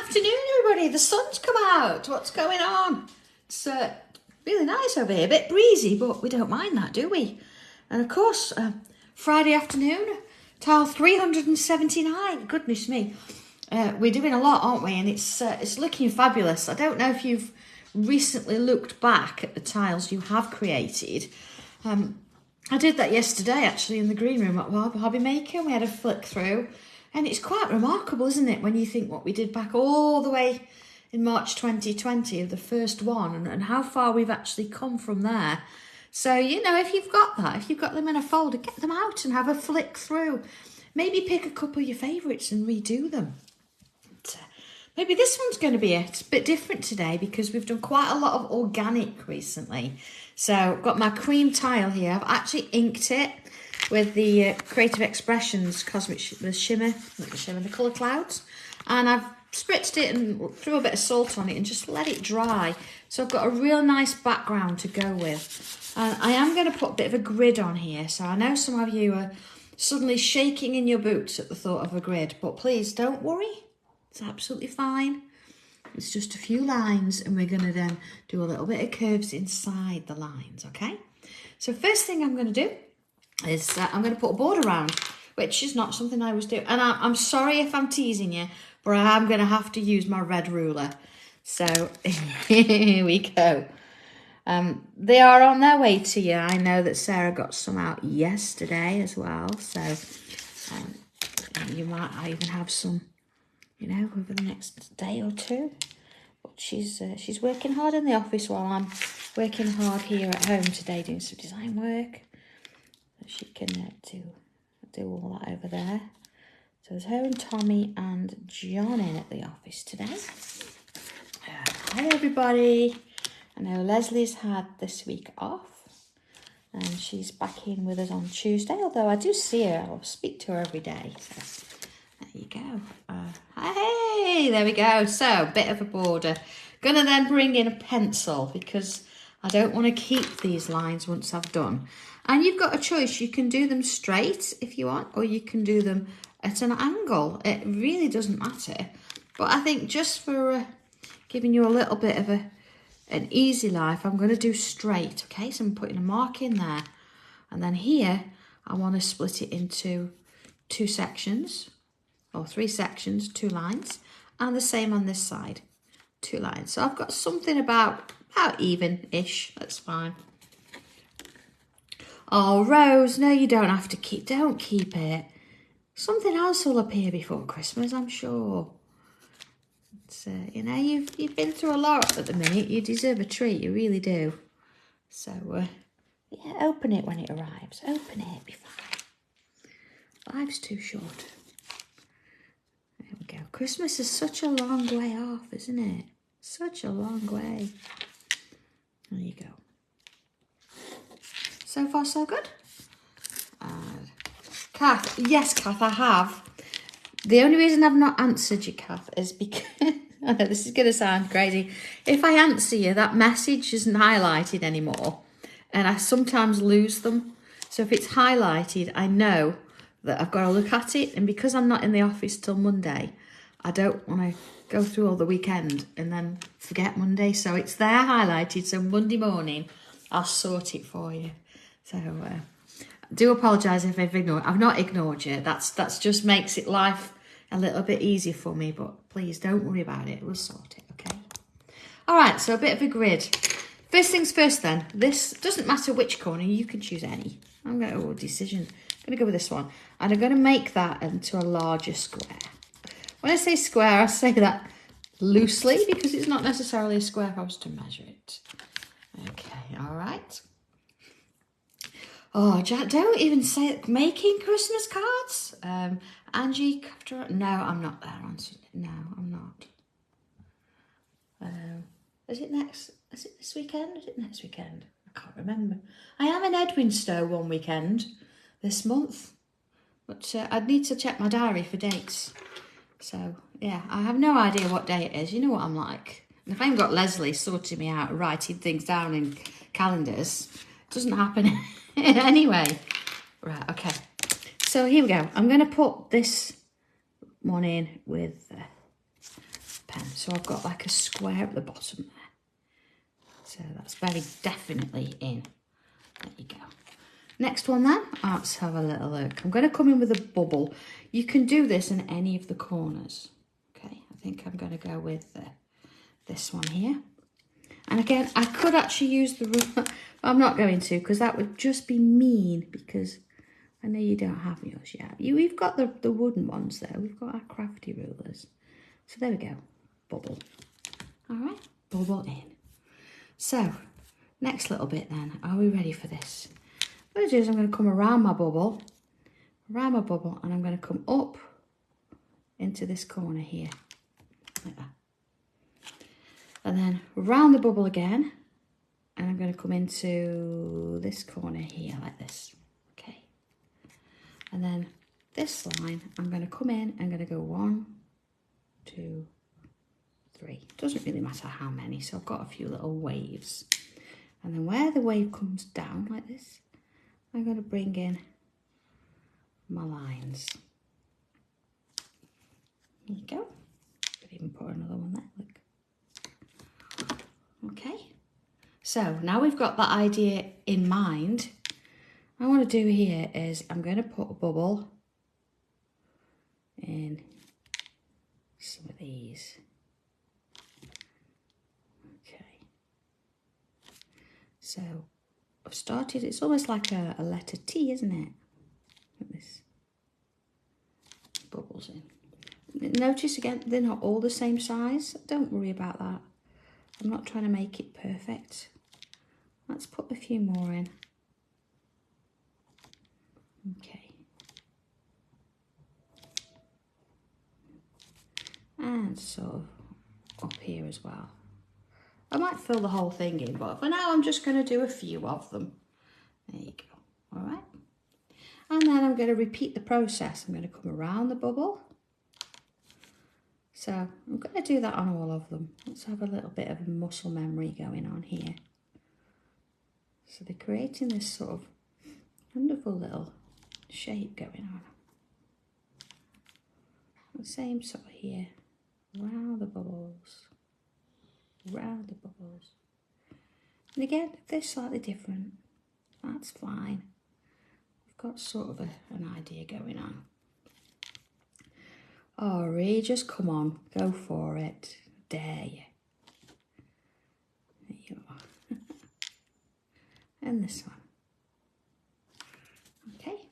Afternoon, everybody. The sun's come out. What's going on? It's really nice over here. A bit breezy, but we don't mind that, do we? And of course, Friday afternoon, tile 379. Goodness me. We're doing a lot, aren't we? And it's looking fabulous. I don't know if you've recently looked back at the tiles you have created. I did that yesterday, actually, in the green room at Hobby Maker. We had a flick through. And it's quite remarkable, isn't it, when you think what we did back all the way in March 2020 of the first one and how far we've actually come from there. So, you know, if you've got that, if you've got them in a folder, get them out and have a flick through. Maybe pick a couple of your favourites and redo them. But, maybe this one's going to be a bit different today because we've done quite a lot of organic recently. So, I've got my cream tile here. I've actually inked it with the Creative Expressions Cosmic Shimmer, the Colour Clouds. And I've spritzed it and threw a bit of salt on it and just let it dry. So I've got a real nice background to go with. And I am going to put a bit of a grid on here. So I know some of you are suddenly shaking in your boots at the thought of a grid. But please don't worry. It's absolutely fine. It's just a few lines and we're going to then do a little bit of curves inside the lines, okay? So first thing I'm going to do is I'm going to put a border around, which is not something I always do. And I'm sorry if I'm teasing you, but I am going to have to use my red ruler. So here we go. They are on their way to you. I know that Sarah got some out yesterday as well. So you might even have some, you know, over the next day or two. But she's working hard in the office while I'm working hard here at home today doing some design work. She can do all that over there. So there's her and Tommy and John in at the office today. Hi everybody. I know Leslie's had this week off and she's back in with us on Tuesday, although I do see her. I'll speak to her every day. So there you go. Hey, there we go. So bit of a border. Gonna then bring in a pencil because I don't want to keep these lines once I've done. And you've got a choice. You can do them straight if you want, or you can do them at an angle. It really doesn't matter. But I think just for giving you a little bit of an easy life, I'm going to do straight. Okay, so I'm putting a mark in there. And then here, I want to split it into two sections, or three sections, two lines. And the same on this side, two lines. So I've got something about even-ish. That's fine. Oh, Rose, no, you don't have to don't keep it. Something else will appear before Christmas, I'm sure. It's, you know, you've been through a lot at the minute. You deserve a treat, you really do. So, yeah, open it when it arrives. Open it, it'll be fine. Life's too short. There we go. Christmas is such a long way off, isn't it? Such a long way. There you go. So far, so good. Kath, yes, Kath, I have. The only reason I've not answered you, Kath, is because, I know this is going to sound crazy. If I answer you, that message isn't highlighted anymore. And I sometimes lose them. So if it's highlighted, I know that I've got to look at it. And because I'm not in the office till Monday, I don't want to go through all the weekend and then forget Monday. So it's there highlighted. So Monday morning, I'll sort it for you. So I do apologise if I've not ignored you. That's just makes it life a little bit easier for me. But please don't worry about it. We'll sort it, okay? All right, so a bit of a grid. First things first then. This doesn't matter which corner. You can choose any. I'm going to, decision. I'm going to go with this one. And I'm going to make that into a larger square. When I say square, I say that loosely because it's not necessarily a square if I was to measure it. Okay, all right. Oh, Jack, don't even say it. Making Christmas cards? Angie, no, I'm not there. No, I'm not. Is it this weekend? Is it next weekend? I can't remember. I am in Edwinstowe one weekend this month. But I'd need to check my diary for dates. So, yeah, I have no idea what day it is. You know what I'm like. And if I haven't got Leslie sorting me out, writing things down in calendars, it doesn't happen anyway. Right, okay. So here we go. I'm going to put this one in with pen. So I've got like a square at the bottom there. So that's very definitely in. There you go. Next one then, let's have a little look. I'm going to come in with a bubble. You can do this in any of the corners. Okay, I think I'm going to go with this one here. And again, I could actually use the ruler, but I'm not going to, because that would just be mean, because I know you don't have yours yet. We've got the wooden ones though. We've got our crafty rulers. So there we go, bubble. All right, bubble in. So, next little bit then. Are we ready for this? What I'm going to do is I'm going to come around my bubble, and I'm going to come up into this corner here, like that. And then round the bubble again, and I'm going to come into this corner here, like this. Okay. And then this line, I'm going to come in, I'm going to go 1, 2, 3. Doesn't really matter how many, so I've got a few little waves. And then where the wave comes down like this, I'm going to bring in my lines. There you go. Could even put another one there, look. Okay. So now we've got that idea in mind. What I want to do here is I'm going to put a bubble in some of these. So I've started, it's almost like a letter T, isn't it? Like this. Bubbles in. Notice again, they're not all the same size. Don't worry about that. I'm not trying to make it perfect. Let's put a few more in. Okay. And sort of up here as well. I might fill the whole thing in, but for now I'm just going to do a few of them. There you go. All right. And then I'm going to repeat the process. I'm going to come around the bubble. So I'm going to do that on all of them. Let's have a little bit of muscle memory going on here. So they're creating this sort of wonderful little shape going on. The same sort of here. Around the bubbles. Round the bubbles. And again, if they're slightly different, that's fine. We've got sort of an idea going on. Oh, Ree, just come on, go for it. Dare you. There you are. And this one. Okay.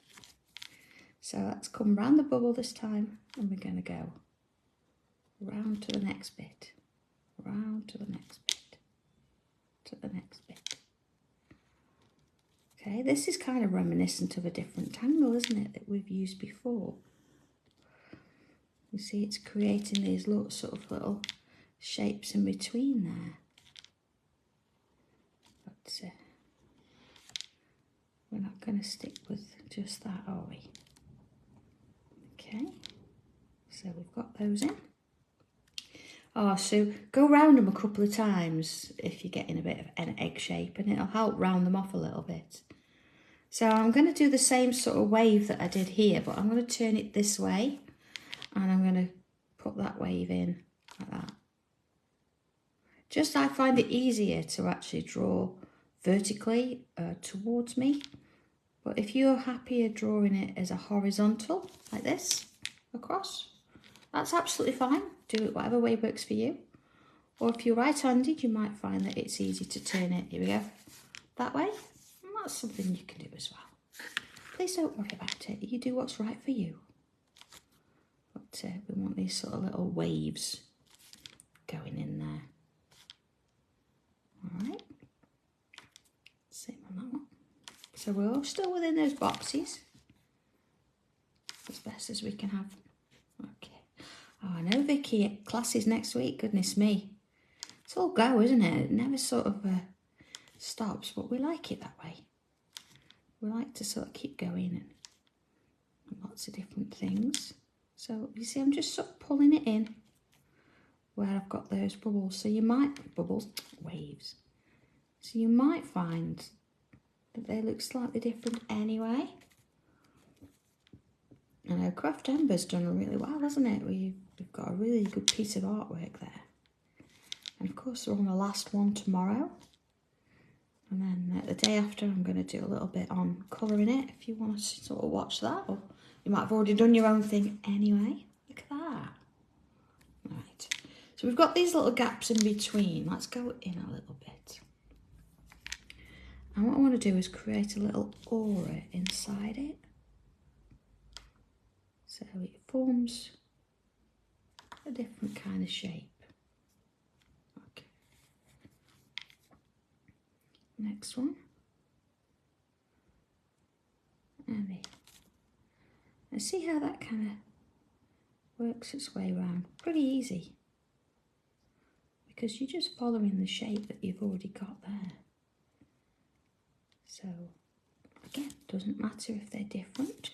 So let's come round the bubble this time, and we're going to go round to the next bit. Round to the next bit, to the next bit. Okay, this is kind of reminiscent of a different tangle, isn't it, that we've used before. You see it's creating these sort of little shapes in between there. But we're not going to stick with just that, are we? Okay, so we've got those in. Oh, so go round them a couple of times if you're getting a bit of an egg shape, and it'll help round them off a little bit. So I'm going to do the same sort of wave that I did here, but I'm going to turn it this way, and I'm going to put that wave in like that. Just I find it easier to actually draw vertically towards me, but if you're happier drawing it as a horizontal, like this, across, that's absolutely fine. Do it whatever way works for you. Or if you're right-handed, you might find that it's easy to turn it, here we go, that way. And that's something you can do as well. Please don't worry about it. You do what's right for you. But we want these sort of little waves going in there. All right. Same on that one. So we're all still within those boxes. As best as we can have. Okay. Oh, I know, Vicky, classes next week, goodness me. It's all go, isn't it? It never sort of stops, but we like it that way. We like to sort of keep going and lots of different things. So, you see, I'm just sort of pulling it in where I've got those bubbles. So you might, waves. So you might find that they look slightly different anyway. I know Craft Ember's done really well, hasn't it? We've got a really good piece of artwork there. And of course we're on the last one tomorrow. And then the day after I'm going to do a little bit on colouring it if you want to sort of watch that. Or you might have already done your own thing anyway. Look at that. Right. So we've got these little gaps in between. Let's go in a little bit. And what I want to do is create a little aura inside it. So it forms a different kind of shape. Okay. Next one. And see how that kind of works its way around. Pretty easy. Because you're just following the shape that you've already got there. So, again, doesn't matter if they're different.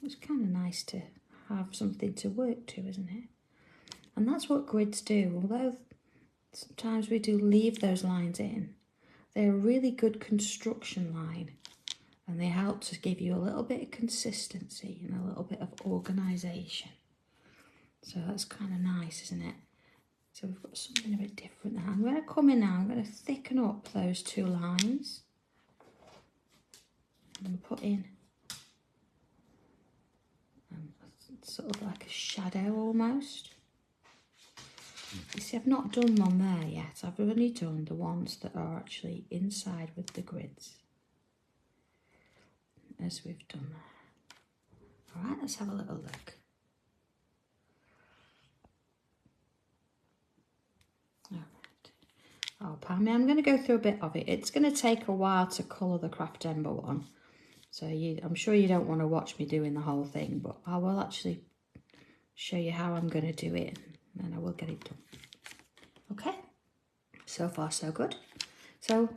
It's kind of nice to have something to work to, isn't it? And that's what grids do. Although sometimes we do leave those lines in, they're a really good construction line. And they help to give you a little bit of consistency and a little bit of organisation. So that's kind of nice, isn't it? So we've got something a bit different now. I'm going to come in now, I'm going to thicken up those two lines. And put in sort of like a shadow almost. You see, I've not done one there yet. I've only done the ones that are actually inside with the grids. As we've done there. All right, let's have a little look. All right. Oh, pardon me, I'm going to go through a bit of it. It's going to take a while to colour the Craft Ember one. So I'm sure you don't want to watch me doing the whole thing, but I will actually show you how I'm going to do it, and then I will get it done. Okay, so far so good. So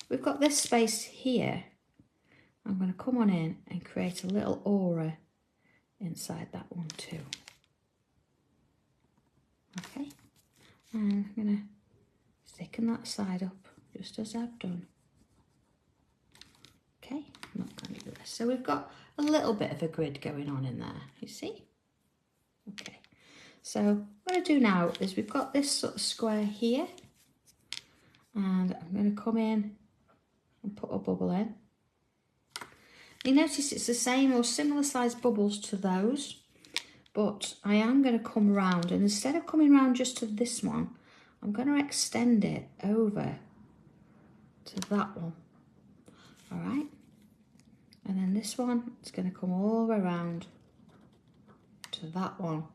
we've got this space here. I'm going to come on in and create a little aura inside that one too. Okay, and I'm going to thicken that side up just as I've done. Okay, I'm not going to do this. So we've got a little bit of a grid going on in there, you see? Okay, so what I do now is we've got this sort of square here, and I'm going to come in and put a bubble in. You notice it's the same or similar sized bubbles to those, but I am going to come around, and instead of coming around just to this one, I'm going to extend it over to that one. All right, and then this one is going to come all the way around to that one.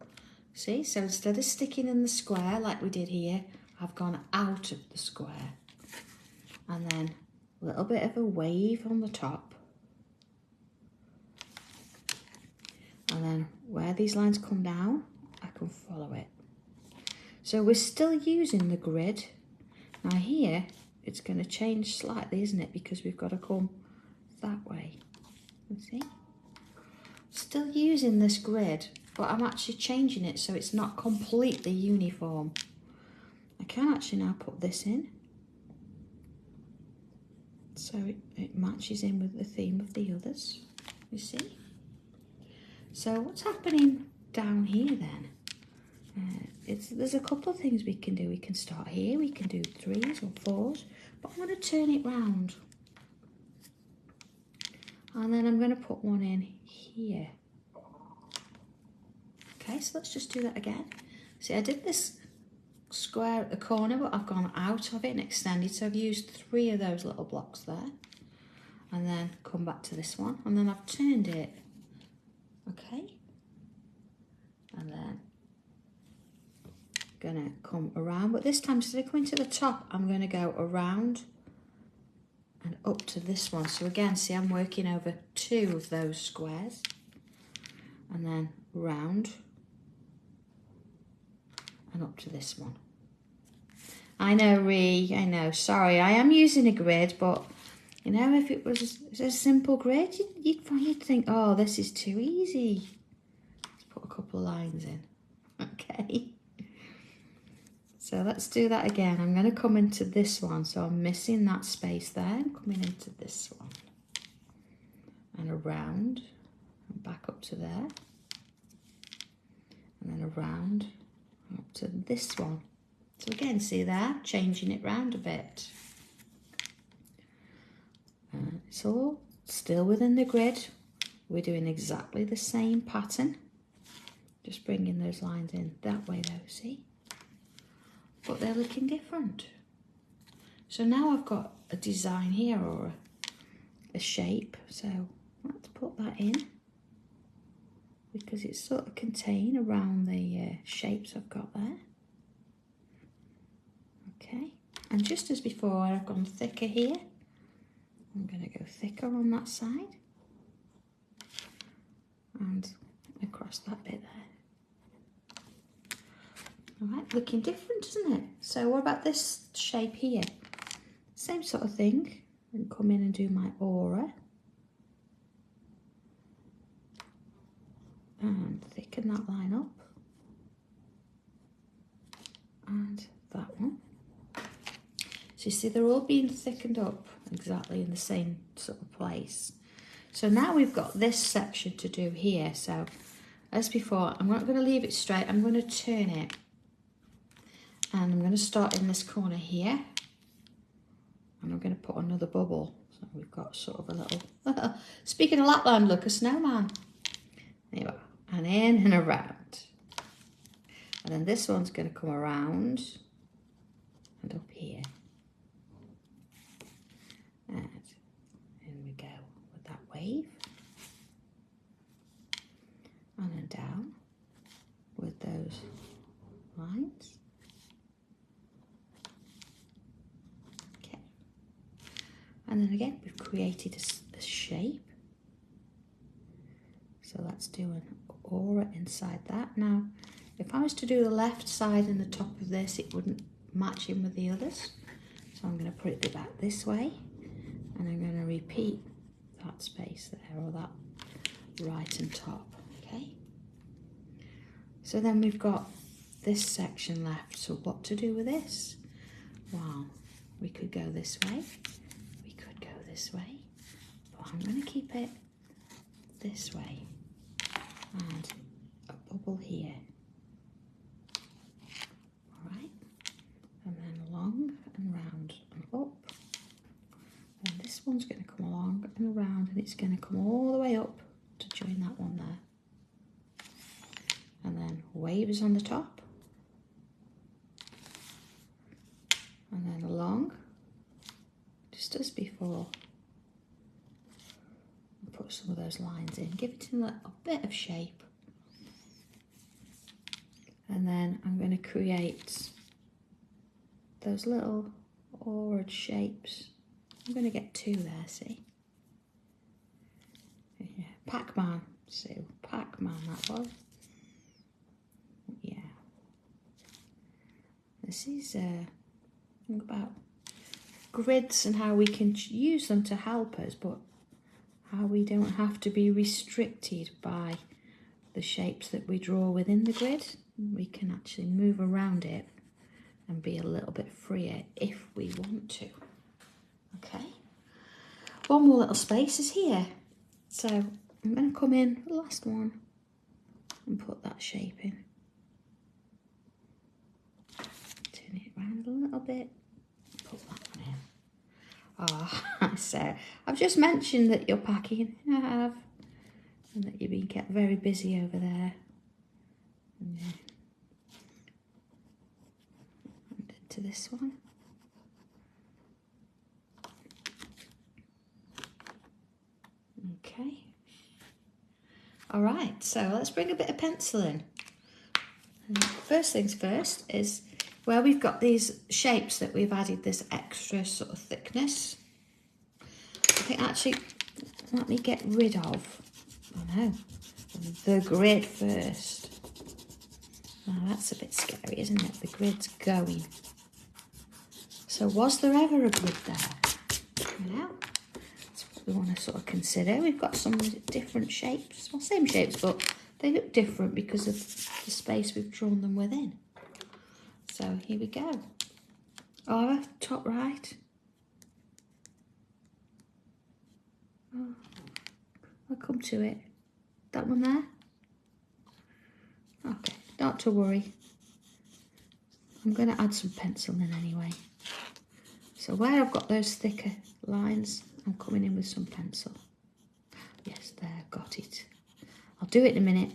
See, so instead of sticking in the square like we did here, I've gone out of the square, and then a little bit of a wave on the top. And then where these lines come down, I can follow it. So we're still using the grid. Now here, it's going to change slightly, isn't it? Because we've got to come that way. You see? Still using this grid, but I'm actually changing it so it's not completely uniform. I can actually now put this in. So it matches in with the theme of the others. You see? So what's happening down here then? There's a couple of things we can do. We can start here, we can do 3s or 4s, but I'm going to turn it round. And then I'm going to put one in here. Okay, so let's just do that again. See, I did this square at the corner, but I've gone out of it and extended, so I've used 3 of those little blocks there. And then come back to this one, and then I've turned it. Okay, and then gonna come around, but this time instead of coming to the top, I'm gonna go around and up to this one. So again, see, I'm working over 2 of those squares, and then round and up to this one. I know, I know, sorry, I am using a grid, but you know, if it was a simple grid, you'd think, oh, this is too easy. Let's put a couple of lines in. Okay. So let's do that again. I'm going to come into this one. So I'm missing that space there. I'm coming into this one. and around and back up to there, and then around up to this one. So again, see there, changing it round a bit. It's all still within the grid. We're doing exactly the same pattern, just bringing those lines in that way though, see? But they're looking different. So now I've got a design here, or a shape, so let's put that in, because it's sort of contained around the shapes I've got there. Okay, and just as before, I've gone thicker here. I'm going to go thicker on that side and across that bit there. All right, looking different, isn't it? So what about this shape here? Same sort of thing. And come in and do my aura. And thicken that line up. And that one. So you see, they're all being thickened up exactly in the same sort of place. So now we've got this section to do here. So as before, I'm not going to leave it straight. I'm going to turn it. And I'm going to start in this corner here. And I'm going to put another bubble. So we've got sort of a little, speaking of Lapland, look, a snowman. There you are. And in and around. And then this one's going to come around and up here. And in we go with that wave. And then down with those lines. Okay. And then again, we've created a shape. So let's do an aura inside that. Now, if I was to do the left side and the top of this, it wouldn't match in with the others. So I'm going to put it back this way. And I'm going to repeat that space there, or that right and top, okay? So then we've got this section left. So what to do with this? Well, we could go this way. We could go this way. But I'm going to keep it this way. And a bubble here. All right? And then along and round and up. And this one's going to come along and around, and it's going to come all the way up to join that one there. And then waves on the top. And then along, just as before. And put some of those lines in, give it a bit of shape. And then I'm going to create those little aura shapes. I'm going to get two there, see? Yeah, Pac-Man. So, Pac-Man that was. Yeah. This is about grids and how we can use them to help us, but how we don't have to be restricted by the shapes that we draw within the grid. We can actually move around it and be a little bit freer if we want to. Okay, one more little space is here. So I'm going to come in, the last one, and put that shape in. Turn it around a little bit, put that one in. Oh, so I've just mentioned that you're packing. I have. And that you've been kept very busy over there. And into this one. Okay. All right, so let's bring a bit of pencil in. And first things first is where we've got these shapes that we've added this extra sort of thickness. I think actually, let me get rid of, the grid first. Now that's a bit scary, isn't it? The grid's going. So was there ever a grid there? No. We want to sort of consider. We've got some different shapes, well, same shapes, but they look different because of the space we've drawn them within. So here we go. Oh, top right. Oh, I'll come to it. That one there? Okay, not to worry. I'm going to add some pencil in anyway. So where I've got those thicker lines, I'm coming in with some pencil. Yes, there, got it. I'll do it in a minute.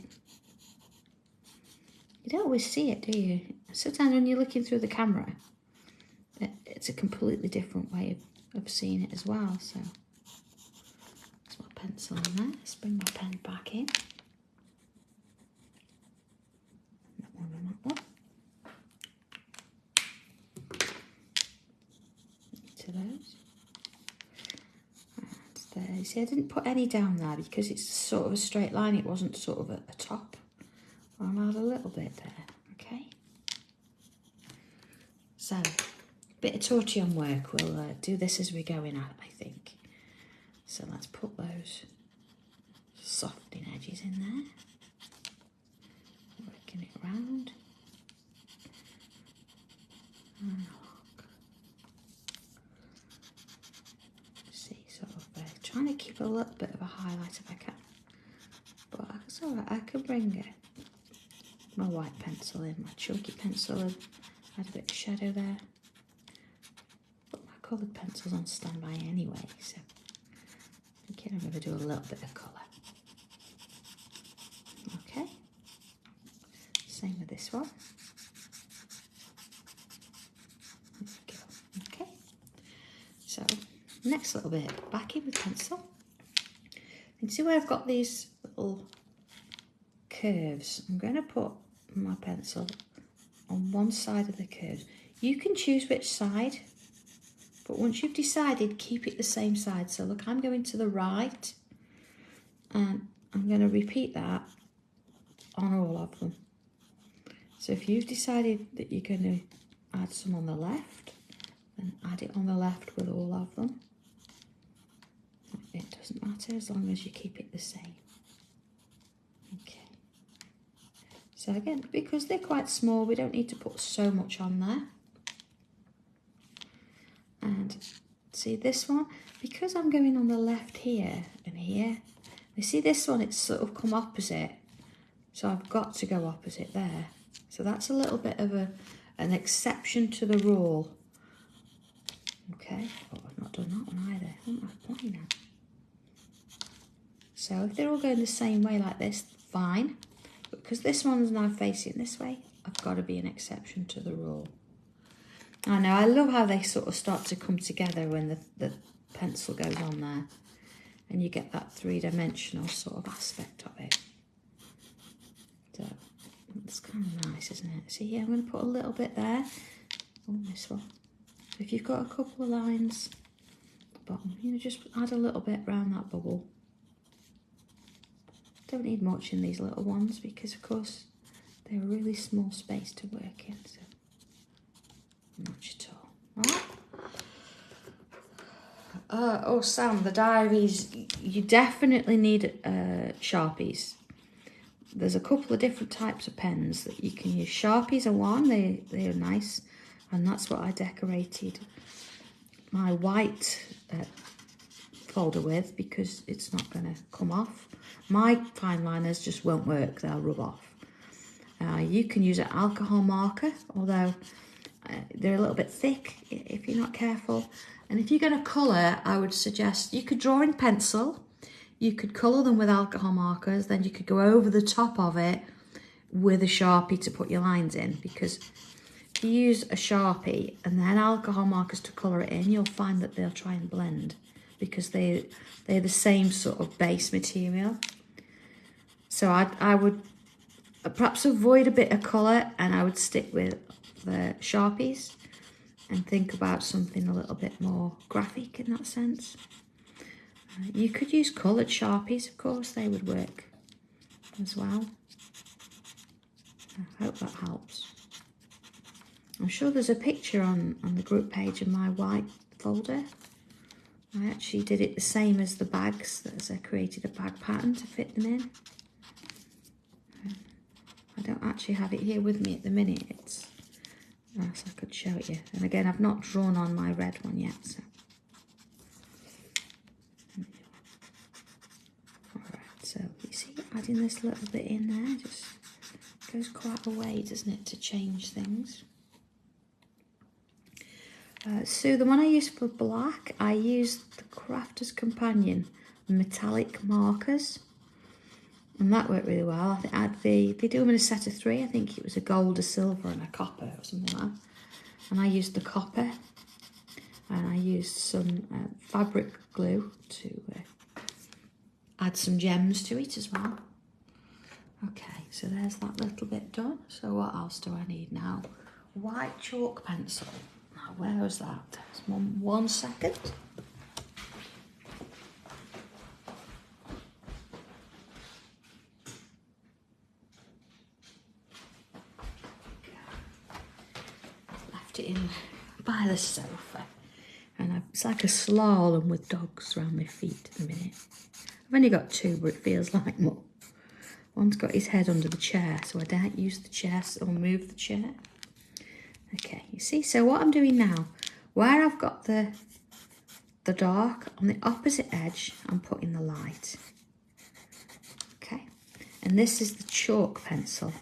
You don't always see it, do you? Sometimes when you're looking through the camera, it's a completely different way of seeing it as well. So that's my pencil in there. Let's bring my pen back in. That one and that one. To those. And there. See, I didn't put any down there because it's sort of a straight line. It wasn't sort of at the top. I'll add a little bit there, okay? So, a bit of tortillon work. We'll do this as we're going at, I think. So let's put those softening edges in there. Working it around. And look. See, sort of trying to keep a little bit of a highlight if I can. But it's alright, I can bring it. My white pencil in, my chunky pencil, and add a bit of shadow there. But my coloured pencil's on standby anyway, so I'm thinking I'm going to do a little bit of colour. Okay, same with this one. There we go. Okay, so next little bit, back in with pencil. And see where I've got these little curves? I'm going to put my pencil on one side of the curve. You can choose which side, but once you've decided, keep it the same side. So look, I'm going to the right, and I'm going to repeat that on all of them. So if you've decided that you're going to add some on the left, then add it on the left with all of them. It doesn't matter as long as you keep it the same. Okay. So again, because they're quite small, we don't need to put so much on there. And see this one, because I'm going on the left here and here, you see this one, it's sort of come opposite. So I've got to go opposite there. So that's a little bit of an exception to the rule. Okay, oh, I've not done that one either. What am I pointing at? So if they're all going the same way like this, fine. But because this one's now facing this way, I've got to be an exception to the rule. I know, I love how they sort of start to come together when the pencil goes on there. And you get that three-dimensional sort of aspect of it. So it's kind of nice, isn't it? See, I'm going to put a little bit there on this one. If you've got a couple of lines at the bottom, you know, just add a little bit around that bubble. Don't need much in these little ones because, of course, they're a really small space to work in. So much at all. Right. Oh, Sam, the diaries. You definitely need Sharpies. There's a couple of different types of pens that you can use. Sharpies are one. They are nice, and that's what I decorated my white folder with because it's not going to come off. My fine liners just won't work, they'll rub off. You can use an alcohol marker, although they're a little bit thick if you're not careful. And if you're going to colour, I would suggest you could draw in pencil, you could colour them with alcohol markers, then you could go over the top of it with a Sharpie to put your lines in, because if you use a Sharpie and then alcohol markers to colour it in, you'll find that they'll try and blend because they're the same sort of base material. So I would perhaps avoid a bit of colour and I would stick with the Sharpies and think about something a little bit more graphic in that sense. You could use coloured Sharpies, of course, they would work as well. I hope that helps. I'm sure there's a picture on the group page of my white folder. I actually did it the same as the bags, as I created a bag pattern to fit them in. I don't actually have it here with me at the minute, it's so I could show it you. And again, I've not drawn on my red one yet, so. adding this little bit in there. Just goes quite a way, doesn't it, to change things. So the one I used for black, I used the Crafter's Companion metallic markers, and that worked really well. I think they do them in a set of 3. I think it was a gold, a silver and a copper or something like that. And I used the copper, and I used some fabric glue to add some gems to it as well. Okay, so there's that little bit done. So what else do I need now? White chalk pencil. Now, where was that? One second. Left it in by the sofa. And it's like a slalom with dogs around my feet at the minute. I've only got 2, but it feels like more. One's got his head under the chair, so I don't use the chair or move the chair. Okay, you see, so what I'm doing now, where I've got the dark, on the opposite edge, I'm putting the light. Okay, and this is the chalk pencil,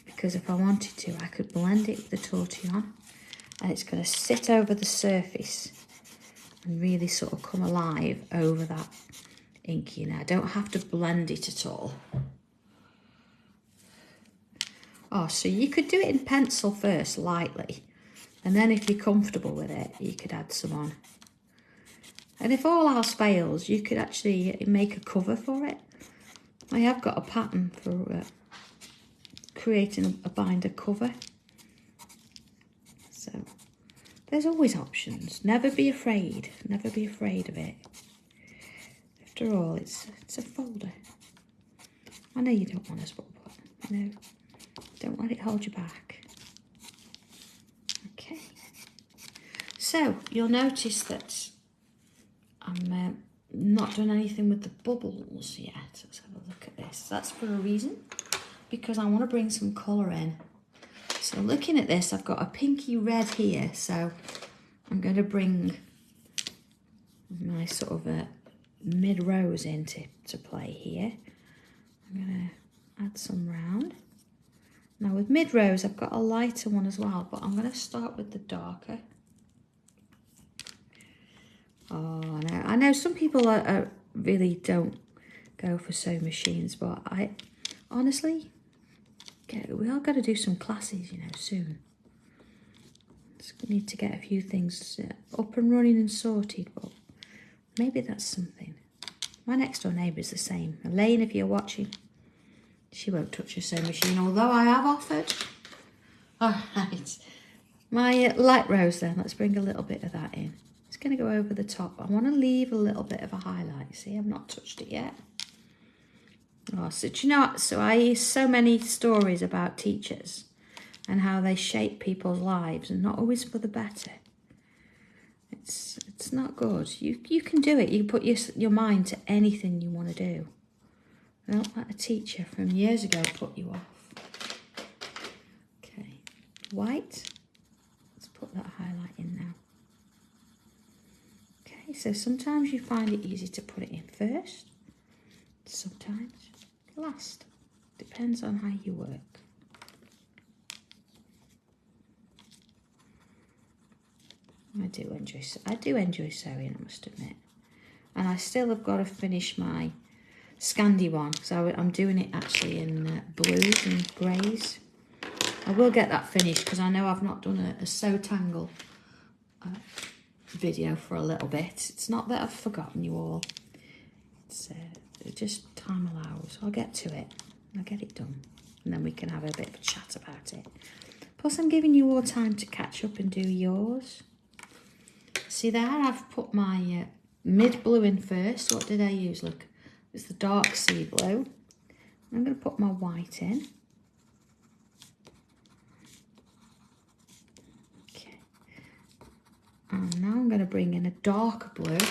because if I wanted to, I could blend it with the tortillon, and it's going to sit over the surface and really sort of come alive over that ink. You know, I don't have to blend it at all. Oh, so you could do it in pencil first, lightly, and then if you're comfortable with it, you could add some on. And if all else fails, you could actually make a cover for it. I have got a pattern for creating a binder cover. So there's always options. Never be afraid. Never be afraid of it. After all, it's a folder. I know you don't want to spot, but you know, don't let it hold you back. Okay. So you'll notice that I'm not done anything with the bubbles yet. Let's have a look at this. That's for a reason, because I want to bring some colour in. So looking at this, I've got a pinky red here, so I'm going to bring my sort of mid-rose into play here. I'm going to add some round. Now with mid-rose, I've got a lighter one as well, but I'm going to start with the darker. Oh, I know some people are really don't go for sewing machines, but I honestly, we are going to do some classes, you know, soon. Just need to get a few things up and running and sorted, but maybe that's something. My next door neighbour is the same. Elaine, if you're watching, she won't touch a sewing machine, although I have offered. All right, my light rose then, let's bring a little bit of that in. It's going to go over the top. I want to leave a little bit of a highlight. See, I've not touched it yet. Oh, so do you know what? So I hear so many stories about teachers and how they shape people's lives, and not always for the better. It's not good. You can do it. You can put your mind to anything you want to do. Don't let a teacher from years ago put you off. Okay, white. Let's put that highlight in now. Okay, so sometimes you find it easy to put it in first. Sometimes last. Depends on how you work. I do enjoy sewing, I must admit. And I still have got to finish my Scandi one, so I'm doing it actually in blues and greys. I will get that finished because I know I've not done a Sanntangle video for a little bit. It's not that I've forgotten you all. It's just time allows. I'll get to it. I'll get it done, and then we can have a bit of a chat about it. Plus, I'm giving you all time to catch up and do yours. See there, I've put my mid blue in first. What did I use? Look, it's the dark sea blue. I'm going to put my white in. Okay. And now I'm going to bring in a darker blue,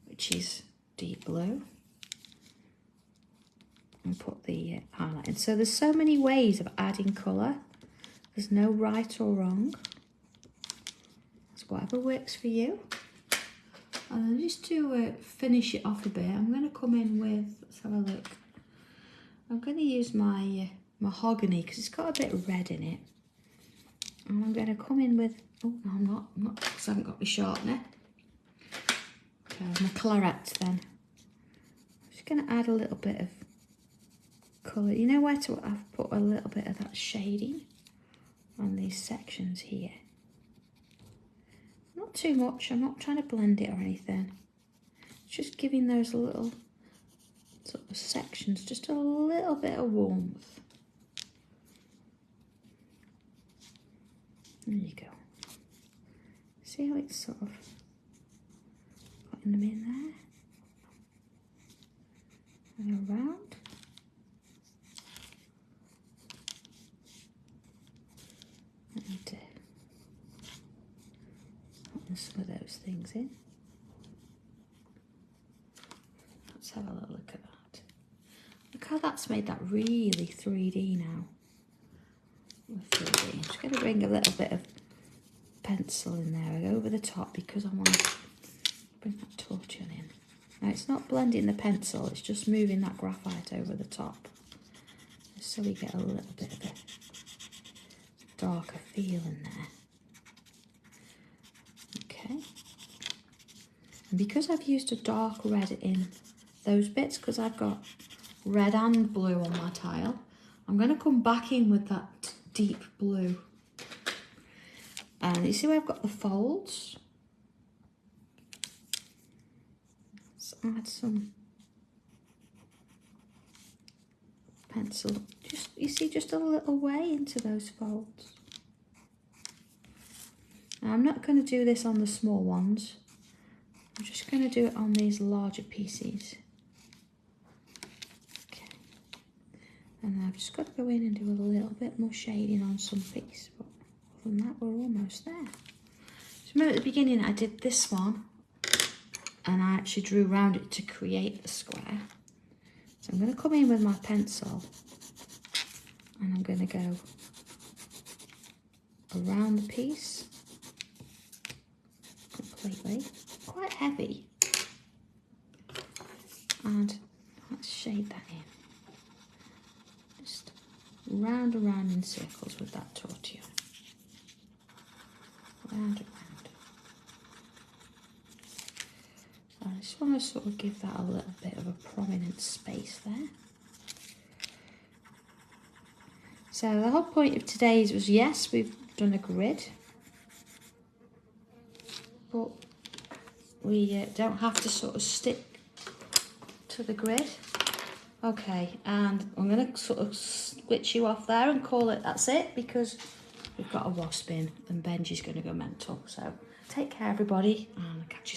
which is deep blue, and put the highlight in. So there's so many ways of adding colour. There's no right or wrong. It's whatever works for you. And just to finish it off a bit, I'm going to come in with, let's have a look, I'm going to use my mahogany because it's got a bit of red in it. And I'm going to come in with, oh no I'm not because I haven't got my sharpener. Okay, my claret then. I'm just going to add a little bit of colour. You know where to, I've put a little bit of that shading on these sections here. Not too much, I'm not trying to blend it or anything. Just giving those little sort of sections just a little bit of warmth. There you go. See how it's sort of putting them in there and around. And putting some of those things in. Let's have a little look at that. Look how that's made that really 3D now. 3D. I'm just going to bring a little bit of pencil in there over the top because I want to bring that torchon in. Now it's not blending the pencil, it's just moving that graphite over the top. Just so we get a little bit of a darker feel in there. Okay. And because I've used a dark red in those bits, because I've got red and blue on my tile, I'm going to come back in with that deep blue. And you see where I've got the folds? Let's add some pencil, just you see, just a little way into those folds. Now I'm not going to do this on the small ones, I'm just going to do it on these larger pieces. Okay, and I've just got to go in and do a little bit more shading on some piece, but other than that we're almost there. So remember at the beginning I did this one and I actually drew around it to create the square. So I'm going to come in with my pencil and I'm going to go around the piece completely, quite heavy, and let's shade that in. Just round and round in circles with that tortilla. Round and round. I just want to sort of give that a little bit of a prominent space there. So the whole point of today's was, yes, we've done a grid, but we don't have to sort of stick to the grid. Okay, and I'm going to sort of switch you off there and call it that's it, because we've got a wasp in and Benji's going to go mental. So take care everybody, and I'll catch you